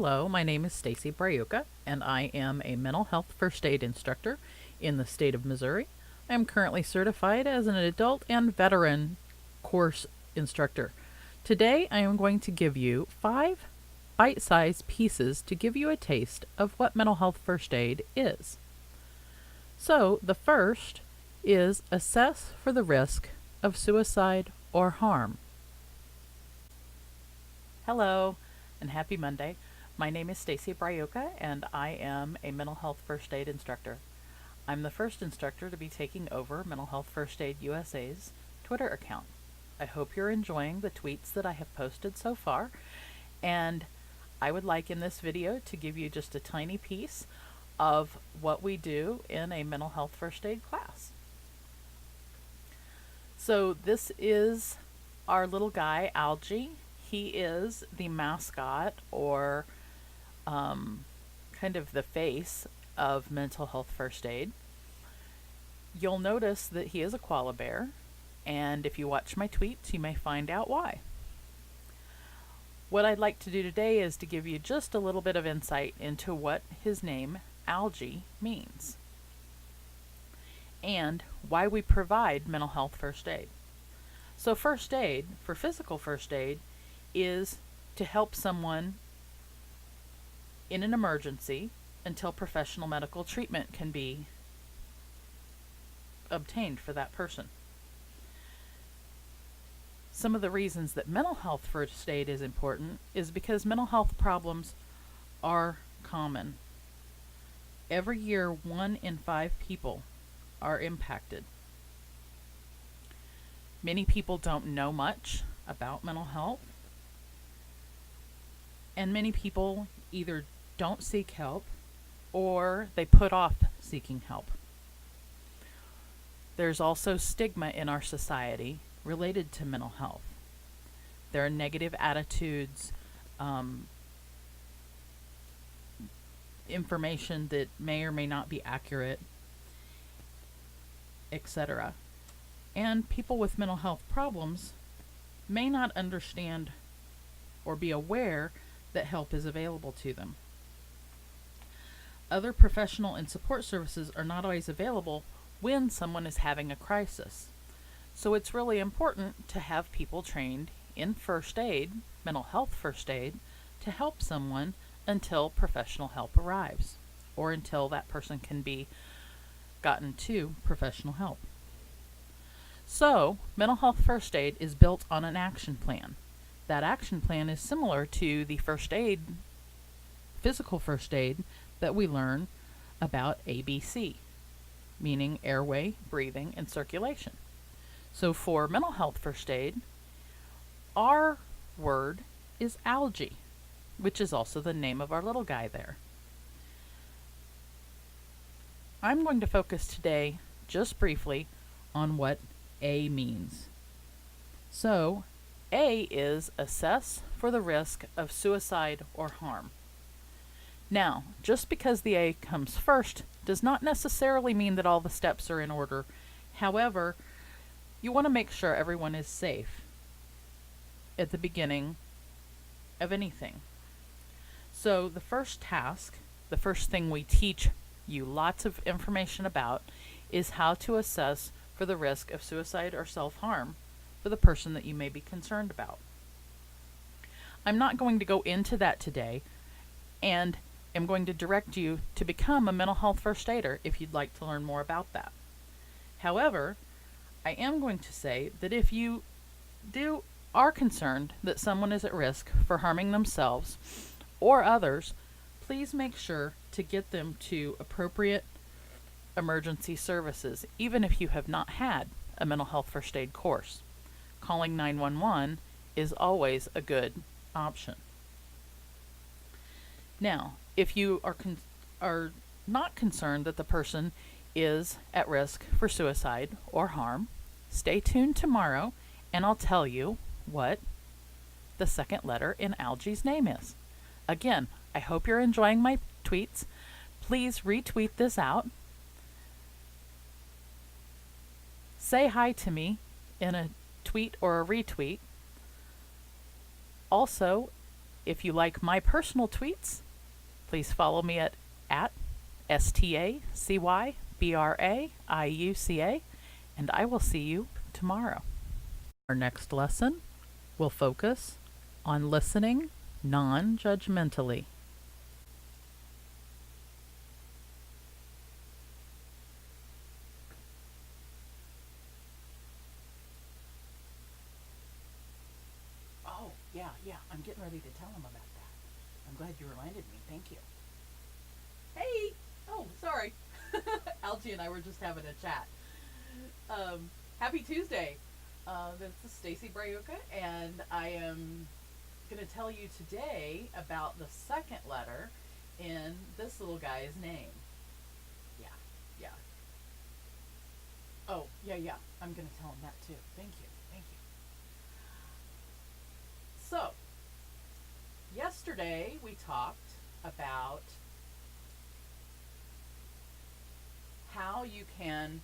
Hello, my name is Stacy Brayuka, and I am a mental health first aid instructor in the state of Missouri. I am currently certified as an adult and veteran course instructor. Today, I am going to give you 5 bite-sized pieces to give you a taste of what mental health first aid is. So, the first is assess for the risk of suicide or harm. Hello, and happy Monday. My name is Stacy Brayuka, and I am a mental health first aid instructor. I'm the first instructor to be taking over Mental Health First Aid USA's Twitter account. I hope you're enjoying the tweets that I have posted so far, and I would like in this video to give you just a tiny piece of what we do in a mental health first aid class. So this is our little guy, Algie. He is the mascot, or kind of the face of mental health first aid. You'll notice that he is a koala bear, and if you watch my tweets, you may find out why. What I'd like to do today is to give you just a little bit of insight into what his name, Algie, means, and why we provide mental health first aid. So first aid, for physical first aid, is to help someone in an emergency until professional medical treatment can be obtained for that person. Some of the reasons that mental health first aid is important is because mental health problems are common. Every year, 1 in 5 people are impacted. Many people don't know much about mental health, and many people either don't seek help or they put off seeking help. There's also stigma in our society related to mental health. There are negative attitudes, information that may or may not be accurate, etc. And people with mental health problems may not understand or be aware that help is available to them. Other professional and support services are not always available when someone is having a crisis. So it's really important to have people trained in first aid, mental health first aid, to help someone until professional help arrives, or until that person can be gotten to professional help. So, mental health first aid is built on an action plan. That action plan is similar to the first aid, physical first aid, that we learn about ABC, meaning airway, breathing, and circulation. So for mental health first aid, our word is Algie, which is also the name of our little guy there. I'm going to focus today, just briefly, on what A means. So, A is assess for the risk of suicide or harm. Now, just because the A comes first does not necessarily mean that all the steps are in order. However, you want to make sure everyone is safe at the beginning of anything. So the first task, the first thing we teach you lots of information about, is how to assess for the risk of suicide or self-harm for the person that you may be concerned about. I'm not going to go into that today, and I'm going to direct you to become a mental health first aider if you'd like to learn more about that. However, I am going to say that if you are concerned that someone is at risk for harming themselves or others, please make sure to get them to appropriate emergency services, even if you have not had a mental health first aid course. Calling 911 is always a good option. Now, if you are not concerned that the person is at risk for suicide or harm, stay tuned tomorrow and I'll tell you what the second letter in Algie's name is. Again, I hope you're enjoying my tweets. Please retweet this out. Say hi to me in a tweet or a retweet. Also, if you like my personal tweets, please follow me at STACYBRAIUCA, and I will see you tomorrow. Our next lesson will focus on listening non-judgmentally. Oh, yeah, I'm getting ready to tell him about that. I'm glad you reminded me. Thank you. Hey! Oh, sorry. Algie and I were just having a chat. Happy Tuesday. This is Stacy Brayuka, and I am going to tell you today about the second letter in this little guy's name. Yeah. Oh, yeah. I'm going to tell him that too. Thank you. So, yesterday we talked about how you can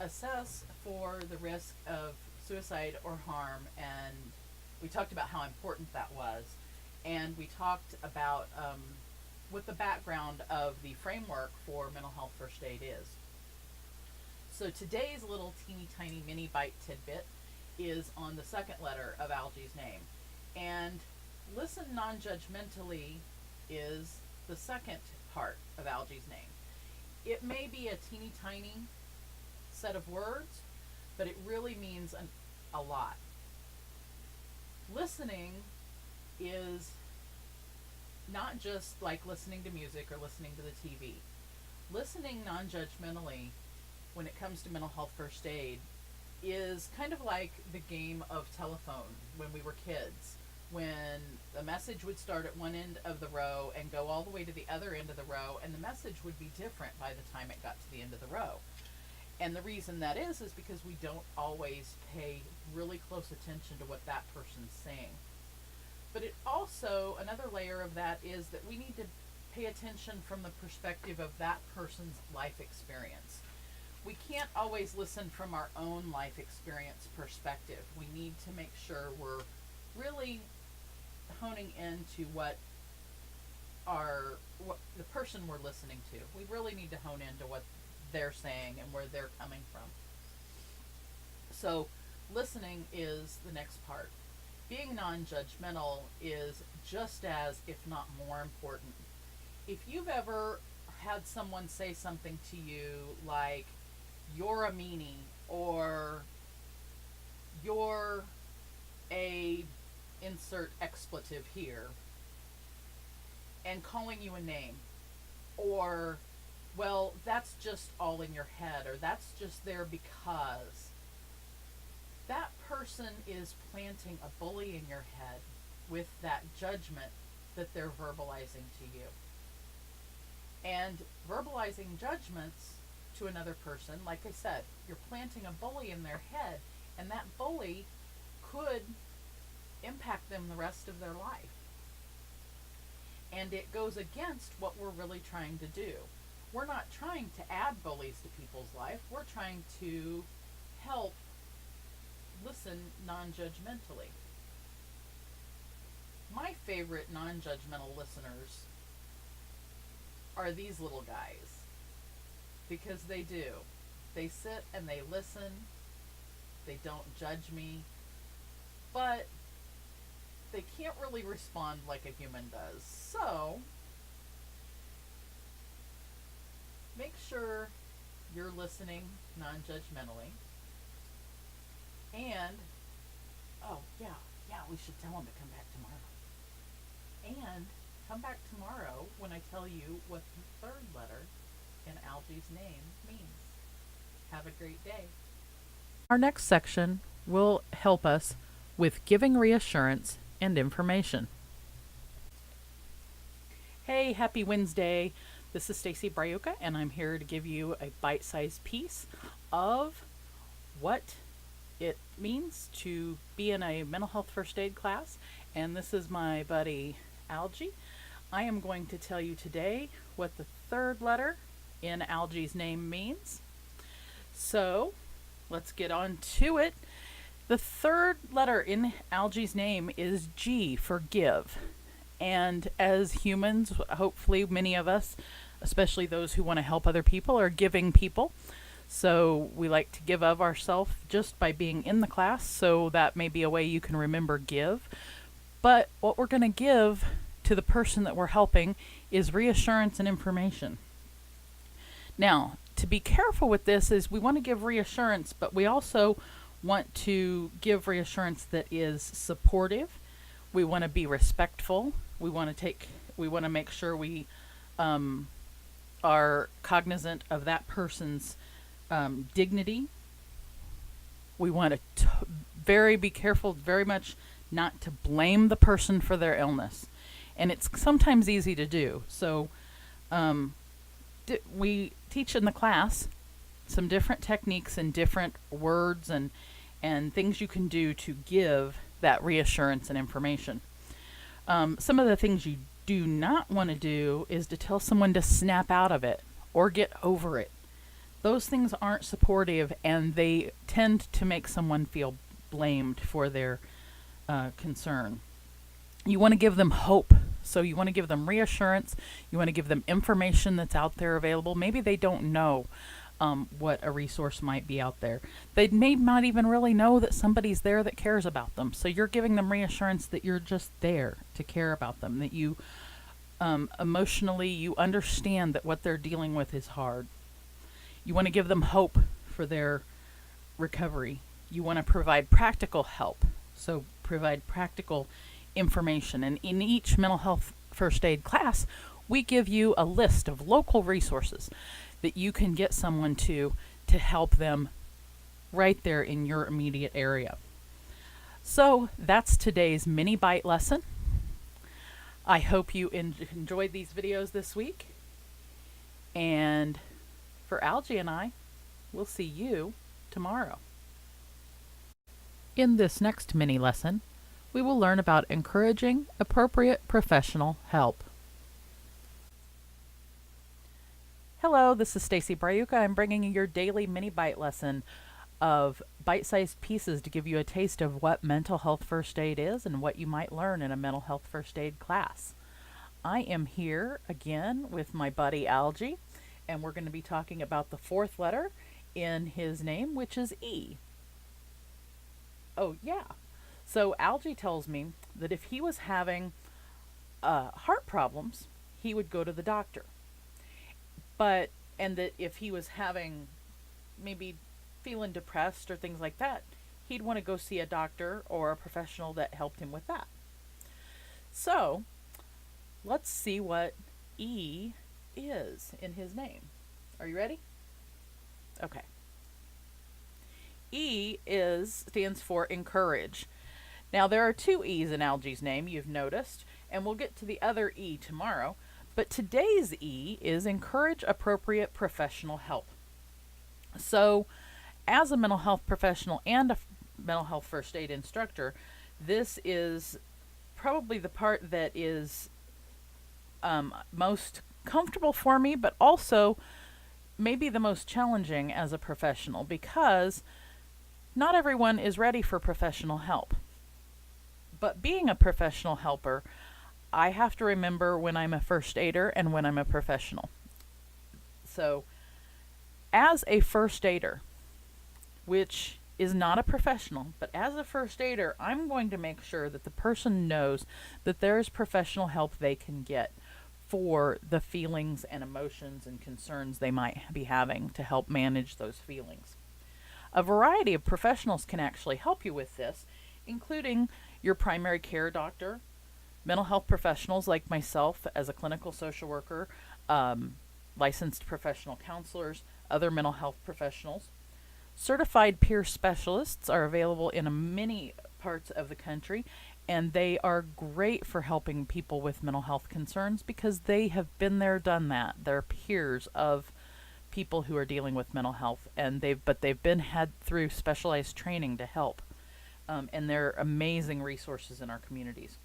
assess for the risk of suicide or harm, and we talked about how important that was, and we talked about what the background of the framework for mental health first aid is. So today's little teeny tiny mini bite tidbit is on the second letter of Algie's name, and listen non-judgmentally is the second part of Algie's name. It may be a teeny tiny set of words, but it really means a lot. Listening is not just like listening to music or listening to the TV. Listening non-judgmentally when it comes to mental health first aid is kind of like the game of telephone when we were kids, when the message would start at one end of the row and go all the way to the other end of the row, and the message would be different by the time it got to the end of the row. And the reason that is because we don't always pay really close attention to what that person's saying. But it also, another layer of that is that we need to pay attention from the perspective of that person's life experience. We can't always listen from our own life experience perspective. We need to make sure we're really honing into what the person we're listening to. We really need to hone into what they're saying and where they're coming from. So listening is the next part. Being non-judgmental is just as, if not more important. If you've ever had someone say something to you like, "You're a meanie," or "You're a insert expletive here," and calling you a name, or, "Well, that's just all in your head," or "That's just there because," that person is planting a bully in your head with that judgment that they're verbalizing to you. And verbalizing judgments to another person, like I said, you're planting a bully in their head, and that bully could impact them the rest of their life. And it goes against what we're really trying to do. We're not trying to add bullies to people's life. We're trying to help listen non-judgmentally. My favorite non-judgmental listeners are these little guys, because they do. They sit and they listen. They don't judge me, but they can't really respond like a human does. So make sure you're listening non-judgmentally. And, oh, yeah, we should tell him to come back tomorrow. And come back tomorrow when I tell you what the third letter in Algie's name means. Have a great day. Our next section will help us with giving reassurance and information. Hey, happy Wednesday. This is Stacy Brayuka, and I'm here to give you a bite-sized piece of what it means to be in a mental health first aid class. And this is my buddy Algie. I am going to tell you today what the third letter in Algie's name means. So let's get on to it. The third letter in Algie's name is G for give. And as humans, hopefully many of us, especially those who want to help other people, are giving people. So we like to give of ourselves just by being in the class. So that may be a way you can remember give. But what we're going to give to the person that we're helping is reassurance and information. Now, to be careful with this is we want to give reassurance, but we also want to give reassurance that is supportive. We want to be respectful. We want to make sure we are cognizant of that person's dignity. We want to be careful very much not to blame the person for their illness. And it's sometimes easy to do. So we teach in the class some different techniques and different words and things you can do to give that reassurance and information. Some of the things you do not want to do is to tell someone to snap out of it or get over it. Those things aren't supportive, and they tend to make someone feel blamed for their concern. You want to give them hope. So you want to give them reassurance. You want to give them information that's out there available. Maybe they don't know what a resource might be out there. They may not even really know that somebody's there that cares about them. So you're giving them reassurance that you're just there to care about them, that you emotionally, you understand that what they're dealing with is hard. You want to give them hope for their recovery. You want to provide practical help. So provide practical information. And in each mental health first aid class, we give you a list of local resources that you can get someone to help them right there in your immediate area. So that's today's mini bite lesson. I hope you enjoyed these videos this week. And for Algie and I, we'll see you tomorrow. In this next mini lesson, we will learn about encouraging appropriate professional help. Hello, this is Stacy Brayuka. I'm bringing you your daily mini bite lesson of bite-sized pieces to give you a taste of what mental health first aid is and what you might learn in a mental health first aid class. I am here again with my buddy Algie, and we're going to be talking about the fourth letter in his name, which is E. Oh, yeah. So Algie tells me that if he was having heart problems, he would go to the doctor. And that if he was having maybe feeling depressed or things like that, he'd want to go see a doctor or a professional that helped him with that. So let's see what E is in his name. Are you ready? Okay. E stands for encourage. Now there are two E's in Algie's name, you've noticed, and we'll get to the other E tomorrow. But today's E is encourage appropriate professional help. So as a mental health professional and a mental health first aid instructor, this is probably the part that is most comfortable for me, but also maybe the most challenging as a professional, because not everyone is ready for professional help. But being a professional helper, I have to remember when I'm a first aider and when I'm a professional. So as a first aider, which is not a professional, but as a first aider, I'm going to make sure that the person knows that there is professional help they can get for the feelings and emotions and concerns they might be having to help manage those feelings. A variety of professionals can actually help you with this, including your primary care doctor, mental health professionals like myself as a clinical social worker, licensed professional counselors, other mental health professionals. Certified peer specialists are available in many parts of the country, and they are great for helping people with mental health concerns because they have been there, done that. They're peers of people who are dealing with mental health, and they've been had through specialized training to help, and they're amazing resources in our communities.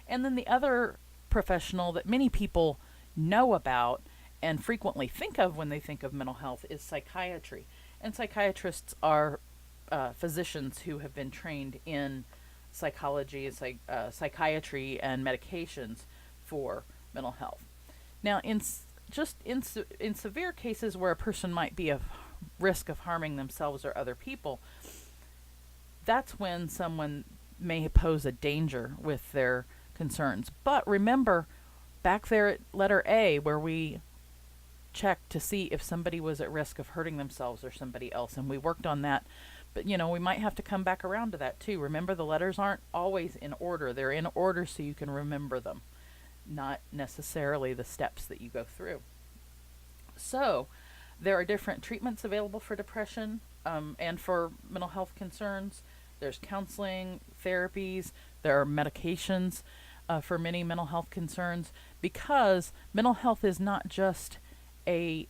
And then the other professional that many people know about and frequently think of when they think of mental health is psychiatry. And psychiatrists are physicians who have been trained in psychology, psychiatry, and medications for mental health. Now, in severe cases where a person might be at risk of harming themselves or other people, that's when someone may pose a danger with their concerns. But remember, back there at letter A, where we checked to see if somebody was at risk of hurting themselves or somebody else, and we worked on that. But, we might have to come back around to that too. Remember, the letters aren't always in order. They're in order so you can remember them, not necessarily the steps that you go through. So, there are different treatments available for depression and for mental health concerns. There's counseling, therapies, there are medications for many mental health concerns, because mental health is not just a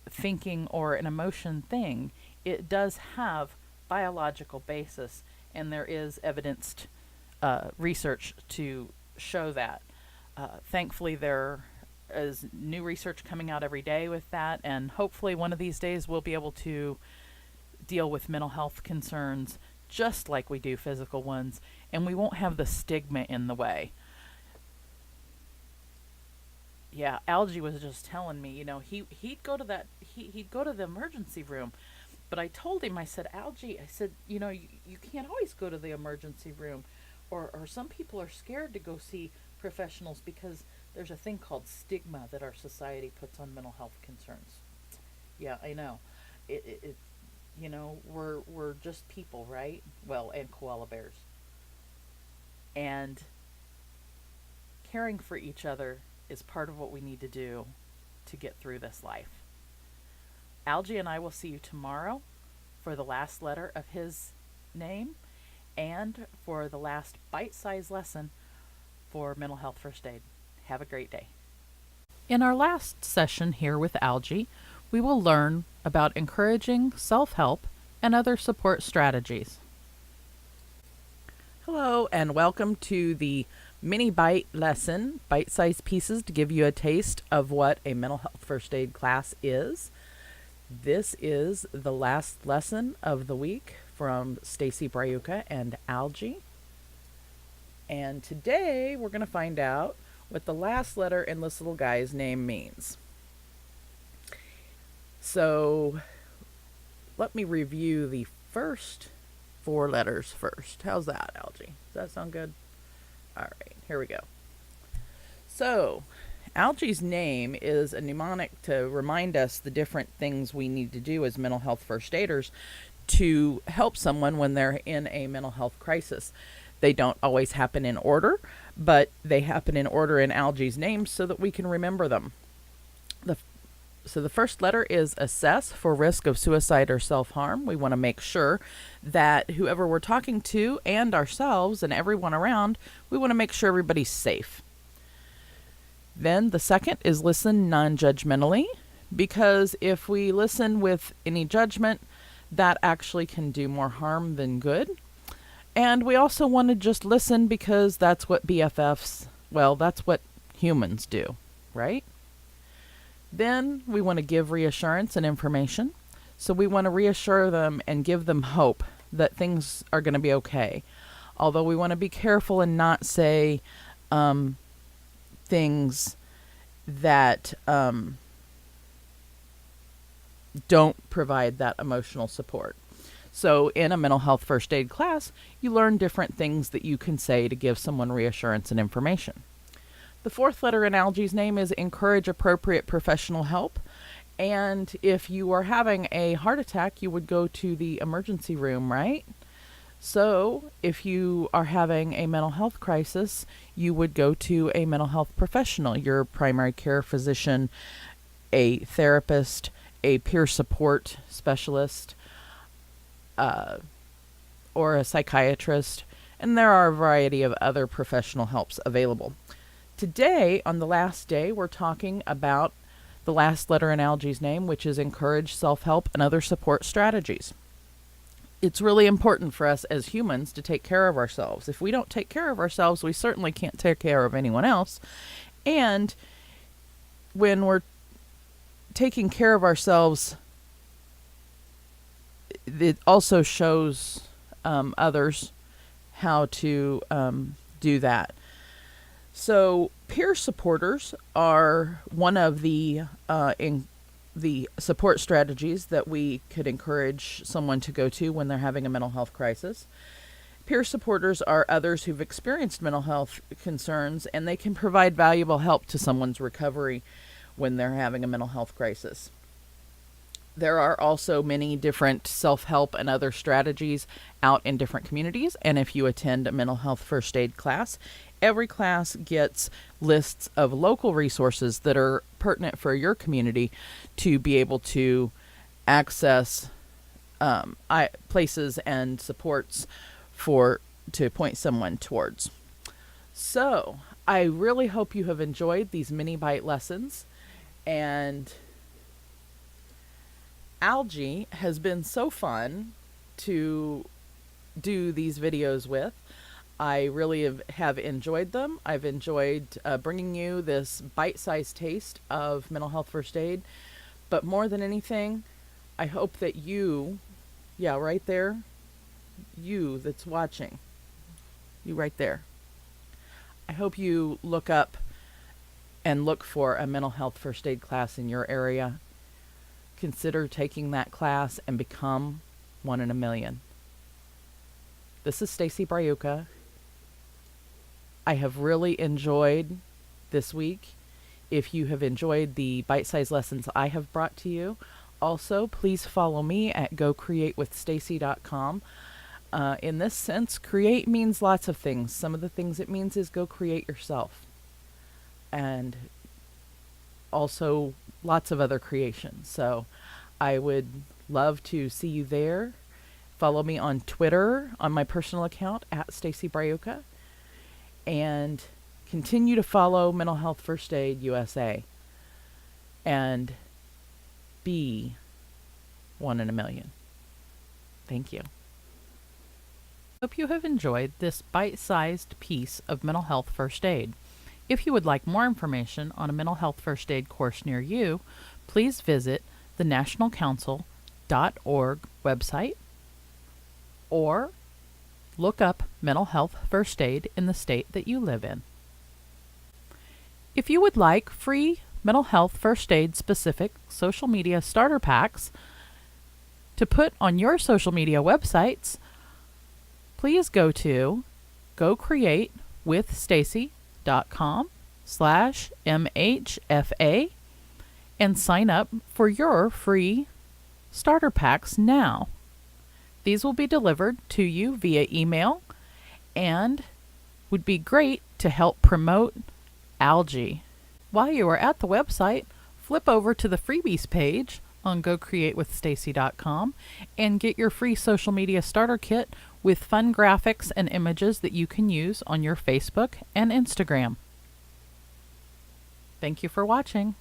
thinking or an emotion thing. It does have biological basis, and there is evidenced research to show that. Thankfully, there is new research coming out every day with that, and hopefully one of these days we'll be able to deal with mental health concerns just like we do physical ones, and we won't have the stigma in the way. Yeah, Algie was just telling me, he'd go to the emergency room, but I told him, I said, Algie, I said, you can't always go to the emergency room, or some people are scared to go see professionals because there's a thing called stigma that our society puts on mental health concerns. Yeah, I know. We're just people, right? Well, and koala bears. And caring for each other is part of what we need to do to get through this life. Algie and I will see you tomorrow for the last letter of his name and for the last bite-sized lesson for mental health first aid. Have a great day. In our last session here with Algie, we will learn about encouraging self-help and other support strategies. Hello, and welcome to the mini bite lesson, bite-sized pieces to give you a taste of what a mental health first aid class is. This is the last lesson of the week from Stacy Brayuka and Algie. And today we're going to find out what the last letter in this little guy's name means. So let me review the first 4 letters first. How's that, Algie? Does that sound good? All right, here we go. So Algie's name is a mnemonic to remind us the different things we need to do as mental health first aiders to help someone when they're in a mental health crisis. They don't always happen in order, but they happen in order in Algie's name so that we can remember them. So the first letter is assess for risk of suicide or self-harm. We want to make sure that whoever we're talking to and ourselves and everyone around, we want to make sure everybody's safe. Then the second is listen non-judgmentally, because if we listen with any judgment, that actually can do more harm than good. And we also want to just listen because that's what that's what humans do, right? Then we want to give reassurance and information. So we want to reassure them and give them hope that things are going to be okay. Although we want to be careful and not say things that don't provide that emotional support. So in a mental health first aid class, you learn different things that you can say to give someone reassurance and information. The fourth letter in Algie's name is encourage appropriate professional help. And if you are having a heart attack, you would go to the emergency room, right? So if you are having a mental health crisis, you would go to a mental health professional, your primary care physician, a therapist, a peer support specialist, or a psychiatrist, and there are a variety of other professional helps available. Today, on the last day, we're talking about the last letter in Algie's name, which is encourage self-help and other support strategies. It's really important for us as humans to take care of ourselves. If we don't take care of ourselves, we certainly can't take care of anyone else. And when we're taking care of ourselves, it also shows others how to do that. So peer supporters are one of the support strategies that we could encourage someone to go to when they're having a mental health crisis. Peer supporters are others who've experienced mental health concerns, and they can provide valuable help to someone's recovery when they're having a mental health crisis. There are also many different self-help and other strategies out in different communities, and if you attend a mental health first aid class, every class gets lists of local resources that are pertinent for your community to be able to access places and supports to point someone towards. So I really hope you have enjoyed these mini bite lessons, and Algae has been so fun to do these videos with. I really have enjoyed them. I've enjoyed bringing you this bite-sized taste of mental health first aid, but more than anything, I hope that you, right there, you that's watching, you right there, I hope you look up and look for a mental health first aid class in your area. Consider taking that class and become one in a million. This is Stacy Brayuka. I have really enjoyed this week. If you have enjoyed the bite-sized lessons I have brought to you, also please follow me at gocreatewithstacy.com. In this sense, create means lots of things. Some of the things it means is go create yourself. And also lots of other creations. So I would love to see you there. Follow me on Twitter on my personal account at Stacy Brayuka. And continue to follow Mental Health First Aid USA. And be one in a million. Thank you. Hope you have enjoyed this bite-sized piece of mental health first aid. If you would like more information on a mental health first aid course near you, please visit the nationalcouncil.org website or look up mental health first aid in the state that you live in. If you would like free mental health first aid specific social media starter packs to put on your social media websites, please go to gocreatewithstacy.com/MHFA and sign up for your free starter packs now. These will be delivered to you via email and would be great to help promote Algae. While you are at the website, flip over to the freebies page on gocreatewithstacy.com and get your free social media starter kit with fun graphics and images that you can use on your Facebook and Instagram. Thank you for watching.